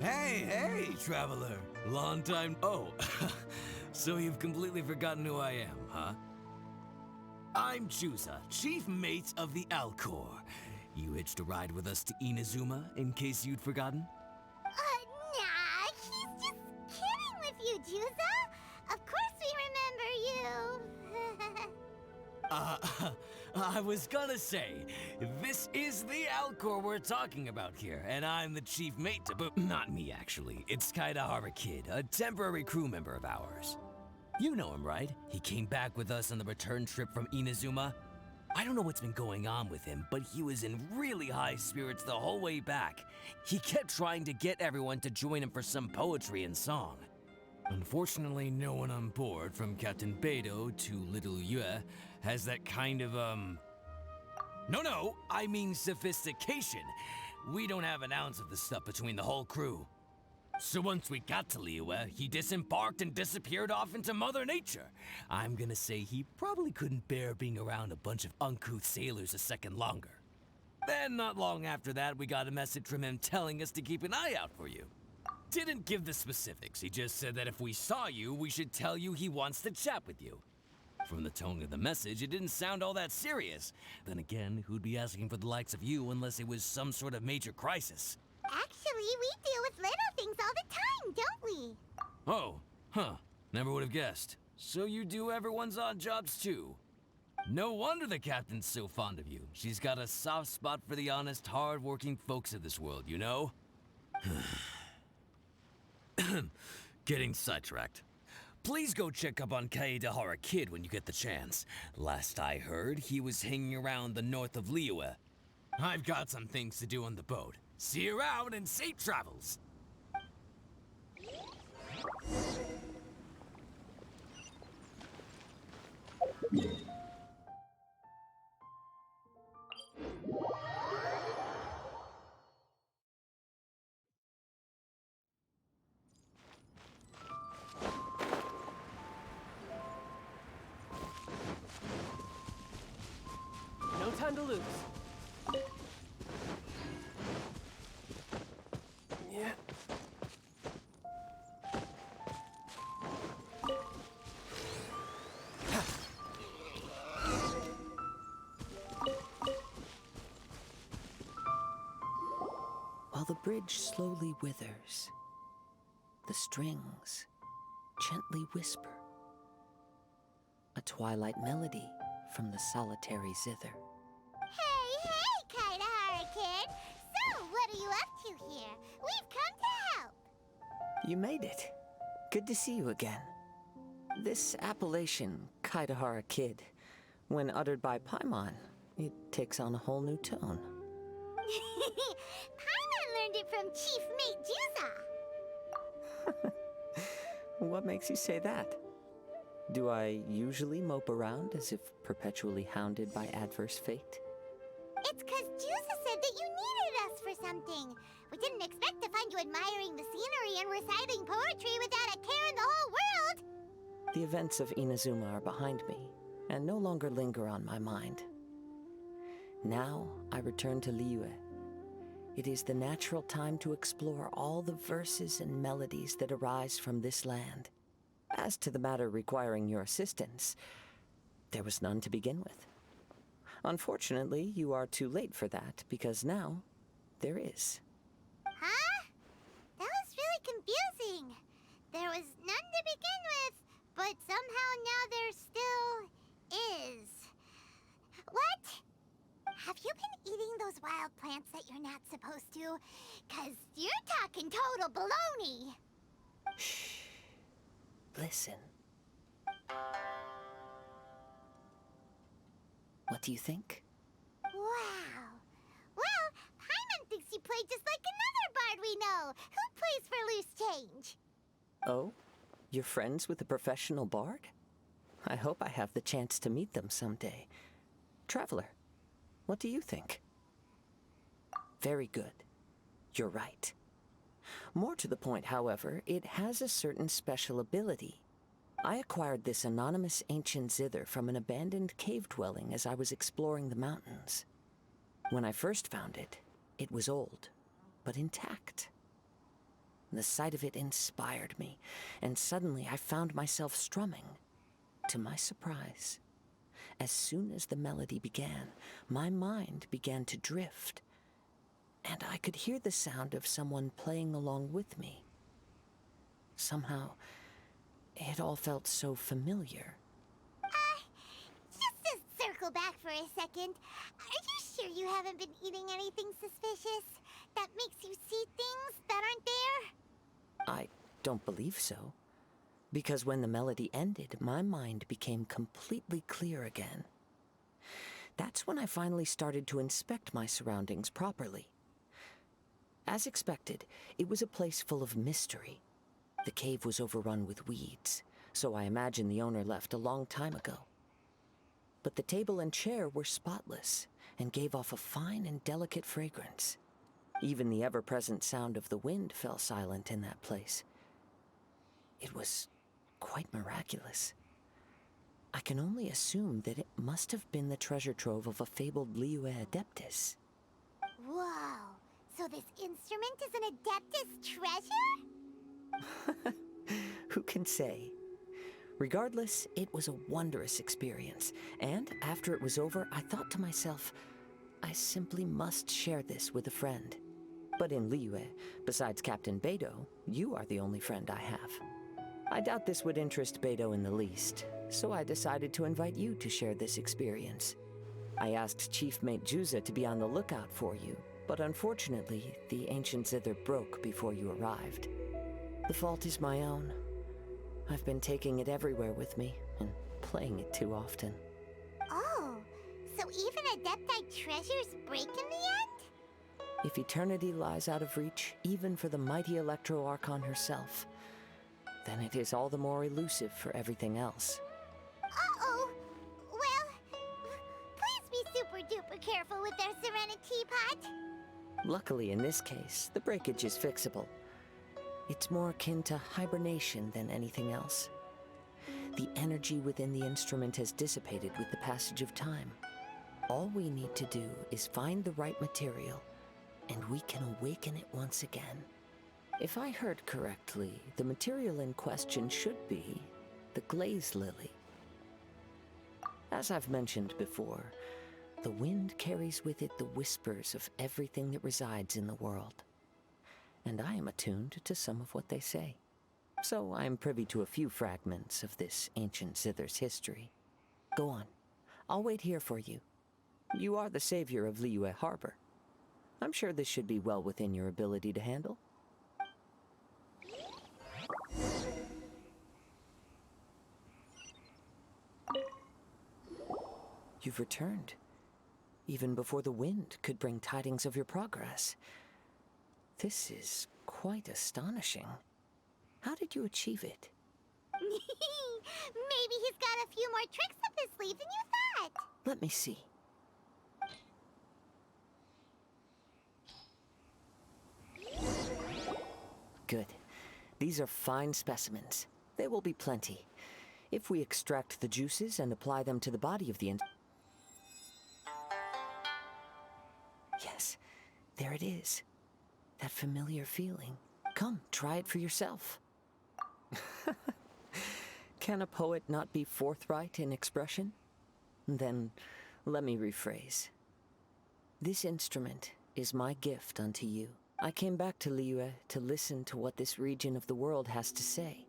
Hey, traveler. Long time. Oh, so you've completely forgotten who I am, huh? I'm Juza, chief mate of the Alcor. You hitched a ride with us to Inazuma, in case you'd forgotten? Nah, he's just kidding with you, Juza. Of course we remember you. I was gonna say, this is the Alcor we're talking about here, and I'm the chief mate to boot. Not me, actually. It's Kaidahara Kid, a temporary crew member of ours. You know him, right? He came back with us on the return trip from Inazuma. I don't know what's been going on with him, but he was in really high spirits the whole way back. He kept trying to get everyone to join him for some poetry and song. Unfortunately, no one on board, from Captain Beidou to Little Yue, has that kind of, No, I mean sophistication. We don't have an ounce of the stuff between the whole crew. So once we got to Liyue, he disembarked and disappeared off into Mother Nature. I'm gonna say he probably couldn't bear being around a bunch of uncouth sailors a second longer. Then, not long after that, we got a message from him telling us to keep an eye out for you. Didn't give the specifics, he just said that if we saw you, we should tell you he wants to chat with you. From the tone of the message, it didn't sound all that serious. Then again, who'd be asking for the likes of you unless it was some sort of major crisis? Actually, we deal with little things all the time, don't we? Oh, huh. Never would have guessed. So you do everyone's odd jobs too. No wonder the captain's so fond of you. She's got a soft spot for the honest, hard-working folks of this world, you know? Getting sidetracked. Please go check up on Kaidahara Kid when you get the chance. Last I heard, he was hanging around the north of Liyue. I've got some things to do on the boat. See you around and safe travels! No time to lose. Yeah. While the bridge slowly withers, the strings gently whisper. A twilight melody from the solitary zither. Hey, Kaidahara Kid. So, what are you up to here? We've come to help. You made it. Good to see you again. This appellation, Kaidahara Kid, when uttered by Paimon, it takes on a whole new tone. Paimon learned it from Chief Mate Juza. What makes you say that? Do I usually mope around as if perpetually hounded by adverse fate? It's 'cause Juza said that you needed us for something. We didn't expect to find you admiring the scenery and reciting poetry without a care in the whole world. The events of Inazuma are behind me, and no longer linger on my mind. Now I return to Liyue. It is the natural time to explore all the verses and melodies that arise from this land. As to the matter requiring your assistance, there was none to begin with. Unfortunately, you are too late for that, because now there is. Huh? That was really confusing. There was none to begin with, but somehow now there still is. What? Have you been eating those wild plants that you're not supposed to? 'Cause you're talking total baloney. Shh. Listen. What do you think? Wow. Well, Paimon thinks you play just like another bard we know, who plays for loose change. Oh? You're friends with a professional bard? I hope I have the chance to meet them someday. Traveler, what do you think? Very good. You're right. More to the point, however, it has a certain special ability. I acquired this anonymous ancient zither from an abandoned cave dwelling as I was exploring the mountains. When I first found it, it was old, but intact. The sight of it inspired me, and suddenly I found myself strumming. To my surprise, as soon as the melody began, my mind began to drift, and I could hear the sound of someone playing along with me. Somehow, it all felt so familiar. Just to circle back for a second, are you sure you haven't been eating anything suspicious that makes you see things that aren't there? I don't believe so, because when the melody ended, my mind became completely clear again. That's when I finally started to inspect my surroundings properly. As expected, it was a place full of mystery. The cave was overrun with weeds, so I imagine the owner left a long time ago. But the table and chair were spotless and gave off a fine and delicate fragrance. Even the ever-present sound of the wind fell silent in that place. It was quite miraculous. I can only assume that it must have been the treasure trove of a fabled Liyue Adeptus. Whoa, so this instrument is an Adeptus treasure? Who can say? Regardless, it was a wondrous experience, and after it was over, I thought to myself, I simply must share this with a friend. But in Liyue, besides Captain Beidou, you are the only friend I have. I doubt this would interest Beidou in the least, so I decided to invite you to share this experience. I asked Chief Mate Juza to be on the lookout for you, but unfortunately, the ancient zither broke before you arrived. The fault is my own. I've been taking it everywhere with me, and playing it too often. Oh, so even Adeptite treasures break in the end? If eternity lies out of reach, even for the mighty Electro Archon herself, then it is all the more elusive for everything else. Uh-oh. Well, please be super duper careful with their Serenity Pot. Luckily, in this case, the breakage is fixable. It's more akin to hibernation than anything else. The energy within the instrument has dissipated with the passage of time. All we need to do is find the right material, and we can awaken it once again. If I heard correctly, the material in question should be the glaze lily. As I've mentioned before, the wind carries with it the whispers of everything that resides in the world. And I am attuned to some of what they say. So I am privy to a few fragments of this ancient zither's history. Go on. I'll wait here for you. You are the savior of Liyue Harbor. I'm sure this should be well within your ability to handle. You've returned, even before the wind could bring tidings of your progress. This is quite astonishing. How did you achieve it? Maybe he's got a few more tricks up his sleeve than you thought. Let me see. Good. These are fine specimens. There will be plenty. If we extract the juices and apply them to the body of the Yes, there it is. That familiar feeling. Come, try it for yourself. Can a poet not be forthright in expression? Then, let me rephrase. This instrument is my gift unto you. I came back to Liyue to listen to what this region of the world has to say.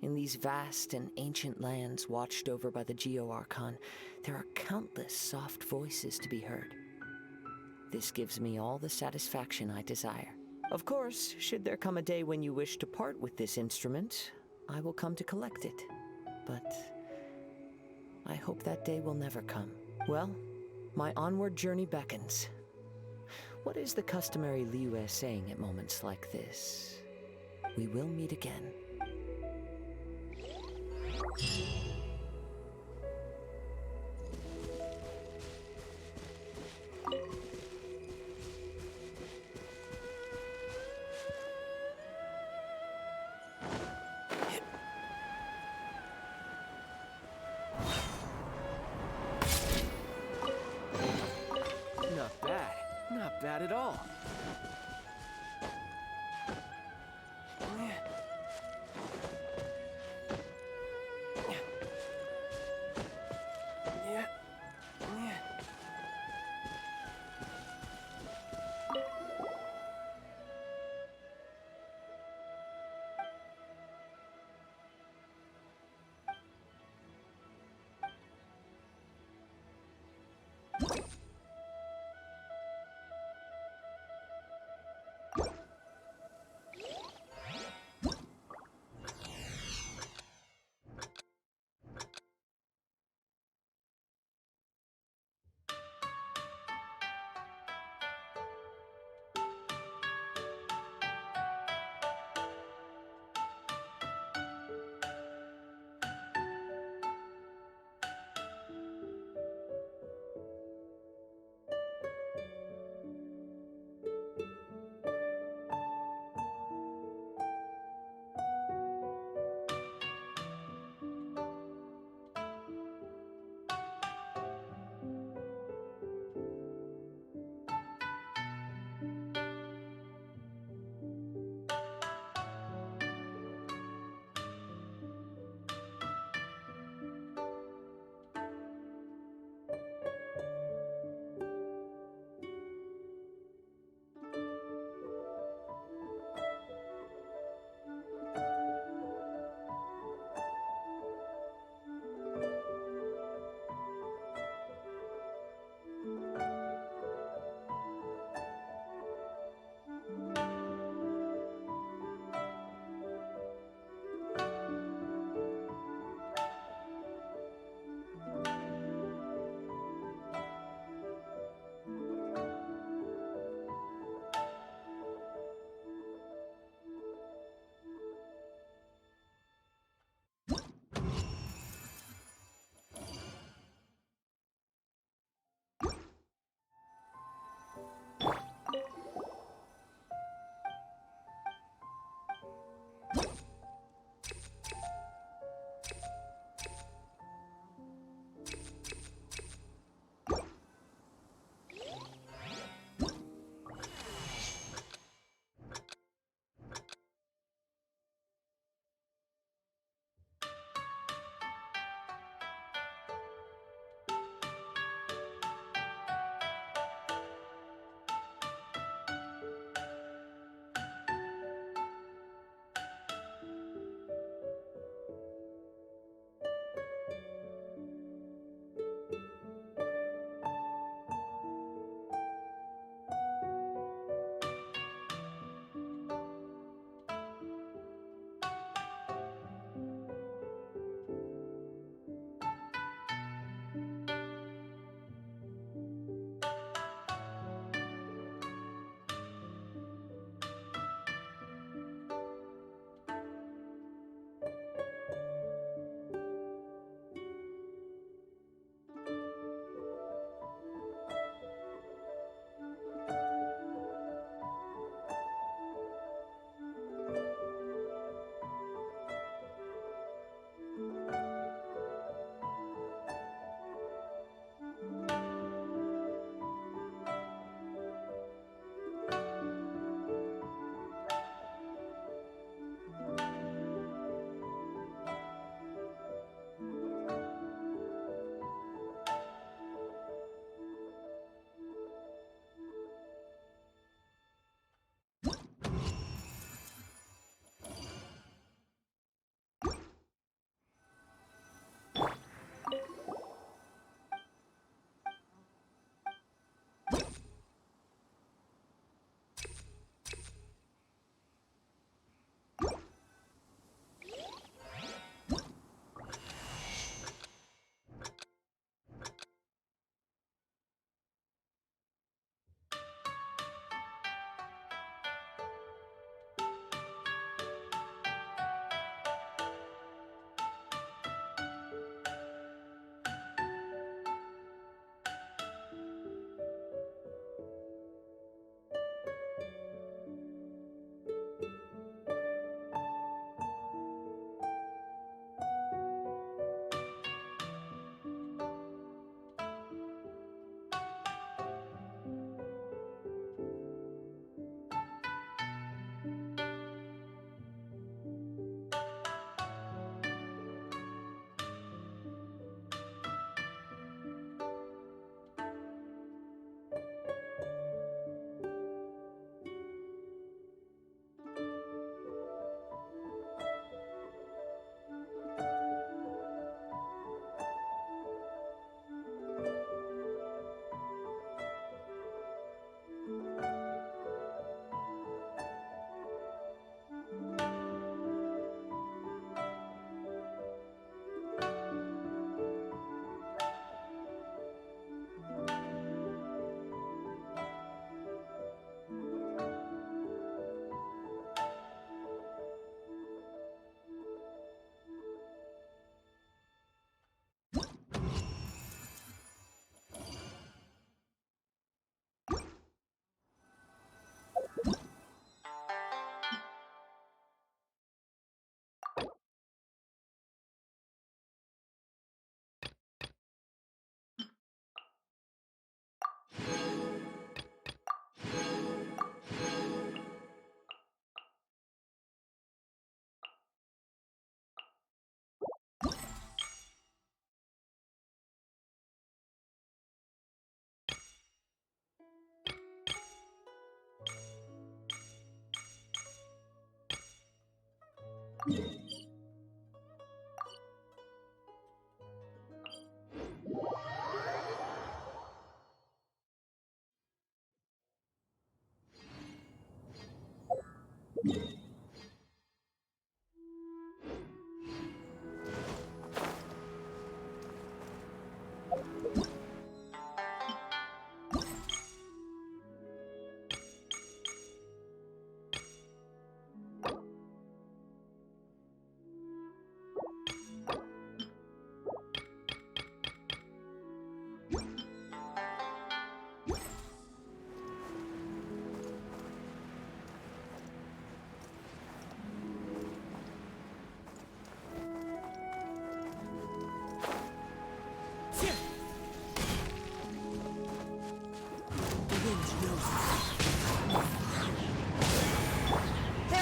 In these vast and ancient lands watched over by the Geo-Archon, there are countless soft voices to be heard. This gives me all the satisfaction I desire. Of course, should there come a day when you wish to part with this instrument, I will come to collect it. But I hope that day will never come. Well, my onward journey beckons. What is the customary Liyue saying at moments like this? We will meet again. Not bad. Not bad at all. There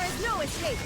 is no escape!